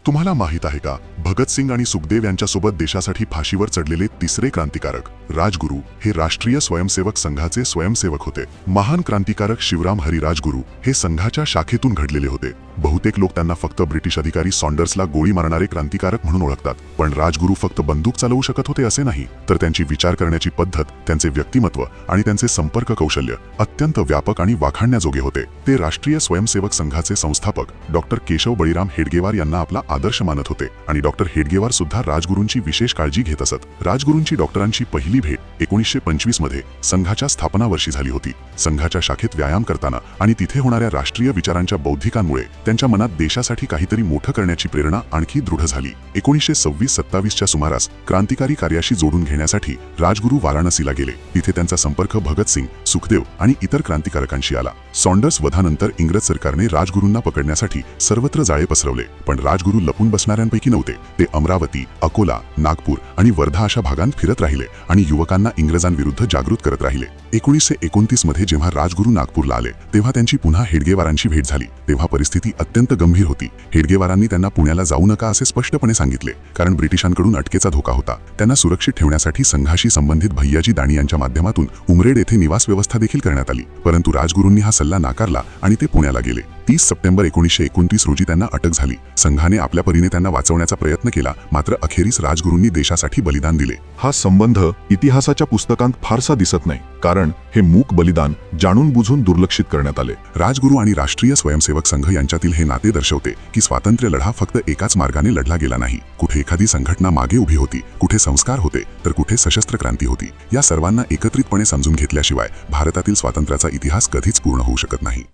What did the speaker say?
तुम्हाला माहित आहे का, भगतसिंग आणि सुखदेव यांच्यासोबत देशासाठी फाशीवर चढलेले तिसरे क्रांतिकारक राजगुरू हे राष्ट्रीय स्वयंसेवक संघाचे स्वयंसेवक होते. महान क्रांतिकारक शिवराम हरी राजगुरू हे संघाच्या शाखेतून घडलेले होते. बहुतेक लोक त्यांना फक्त ब्रिटिश अधिकारी सॉन्डर्सला गोळी मारणारे क्रांतिकारक म्हणून ओळखतात. पण राजगुरू फक्त बंदूक चालवू शकत होते असे नाही, तर त्यांची विचार करण्याची पद्धत, त्यांचे व्यक्तिमत्व आणि त्यांचे संपर्क कौशल्य अत्यंत व्यापक आणि वाखाणण्याजोगे होते. ते राष्ट्रीय स्वयंसेवक संघाचे संस्थापक डॉक्टर केशव बळीराम हेडगेवार यांना आपला आदर्श मानत होते आणि डॉक्टर हेडगेवार सुद्धा राजगुरूंची विशेष काळजी घेत असत. राजगुरूंची डॉक्टरांची पहिली भेट 1925 मध्ये संघाच्या स्थापना वर्षी झाली होती. संघाच्या शाखेत व्यायाम करताना आणि तिथे होणाऱ्या राष्ट्रीय विचारांच्या बौद्धिकांमुळे त्यांच्या मनात देशासाठी काहीतरी मोठं करण्याची प्रेरणा आणखी दृढ झाली. 1926-27 च्या सुमारास क्रांतिकारी कार्याशी जोडून घेण्यासाठी राजगुरू वाराणसीला गेले. तिथे त्यांचा संपर्क भगतसिंग, सुखदेव आणि इतर क्रांतिकारकांशी आला. सॉन्डर्स वधानंतर इंग्रज सरकारने राजगुरूंना पकडण्यासाठी सर्वत्र जाळे पसरवले, पण राजगुरू लपून बसणाऱ्यांपैकी नव्हते. ते अमरावती, अकोला, नागपूर आणि वर्धा अशा भागांत फिरत राहिले आणि युवकांना इंग्रजांविरुद्ध जागृत करत राहिले. 1929 मध्ये जेव्हा राजगुरू नागपूरला आले, तेव्हा त्यांची पुन्हा हेडगेवारांची भेट झाली. तेव्हा परिस्थिती अत्यंत गंभीर होती. हेडगेवारांनी त्यांना पुण्याला जाऊ नका असे स्पष्टपणे सांगितले, कारण ब्रिटिशांकडून अटकेचा धोका होता. त्यांना सुरक्षित ठेवण्यासाठी संघाशी संबंधित भैयाजी दाणी यांच्या माध्यमातून उमरेड येथे निवास व्यवस्था देखील करण्यात आली. परंतु राजगुरूंनी हा सल्ला नाकारला आणि ते पुण्याला गेले. 30 सप्टेंबर 1929 रोजी त्यांना अटक झाली. संघाने आपल्या परीने त्यांना वाचवण्याचा प्रयत्न केला, मात्र अखेरीस राजगुरूंनी देशासाठी बलिदान दिले. हा संबंध इतिहासाच्या पुस्तकांत फारसा दिसत नाही, कारण हे मूक बलिदान जाणून बुजून दुर्लक्षित करण्यात आले. राजगुरू आणि राष्ट्रीय स्वयंसेवक संघ यांच्यातील हे नाते दर्शवते की स्वातंत्र्य लढा फक्त एकाच मार्गाने लढला गेला नाही. कुठे एखादी संघटना मागे उभी होती, कुठे संस्कार होते, तर कुठे सशस्त्र क्रांती होती. या सर्वांना एकत्रितपणे समजून घेतल्याशिवाय भारतातील स्वातंत्र्याचा इतिहास कधीच पूर्ण होऊ शकत नाही.